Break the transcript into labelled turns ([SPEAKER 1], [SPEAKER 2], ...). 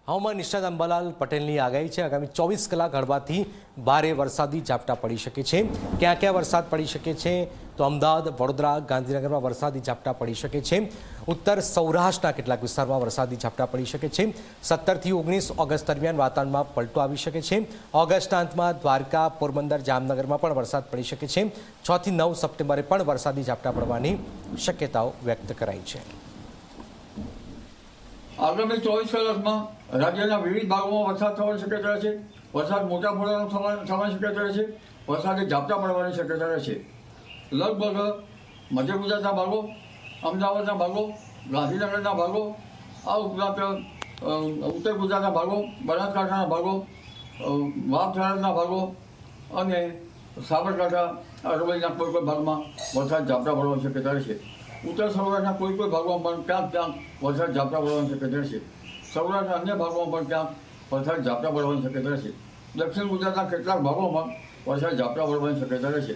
[SPEAKER 1] હવામાન નિષ્ણાત અંબાલાલ પટેલની આગાહી છે આગામી 24 કલાક હળવાથી ભારે વરસાદી ઝાપટા પડી શકે છે। ક્યાં ક્યાં વરસાદ પડી શકે છે તો અમદાવાદ, વડોદરા, ગાંધીનગરમાં વરસાદી ઝાપટા પડી શકે છે। ઉત્તર સૌરાષ્ટ્રના કેટલાક વિસ્તારમાં વરસાદી ઝાપટા પડી શકે છે। 17 થી 19 ઓગસ્ટ દરમિયાન વાતાવરણમાં પલટો આવી શકે છે। ઓગસ્ટના અંતમાં દ્વારકા, પોરબંદર, જામનગરમાં પણ વરસાદ પડી શકે છે। 6 થી 9 સપ્ટેમ્બરે પણ વરસાદી ઝાપટા પડવાની શક્યતાઓ વ્યક્ત કરાઈ છે।
[SPEAKER 2] આગામી 24 કલાકમાં રાજ્યના વિવિધ ભાગોમાં વરસાદ થવાની શક્યતા છે। વરસાદ મોટા પ્રમાણમાં થવાની શક્યતા છે। વરસાદી ઝાપટા પડવાની શક્યતા છે। લગભગ મધ્ય ગુજરાતના ભાગો, અમદાવાદના ભાગો, ગાંધીનગરના ભાગો, આ ઉપરાંત ઉત્તર ગુજરાતના ભાગો, બનાસકાંઠાના ભાગો, વાવ થરાદના ભાગો અને સાબરકાંઠા, અરવલ્લીના કોઈ ભાગમાં વરસાદ ઝાપટા પડવાની શક્યતા છે। ઉત્તર સૌરાષ્ટ્રના કોઈ ભાગોમાં પણ ક્યાંક વરસાદ ઝાપટા પડવાની શક્યતા છે। સૌરાષ્ટ્રના અન્ય ભાગોમાં પણ ક્યાંક વરસાદ ઝાપટા પડવાની શક્યતા છે। દક્ષિણ ગુજરાતના કેટલાક ભાગોમાં વરસાદ ઝાપટા પડવાની શક્યતા છે।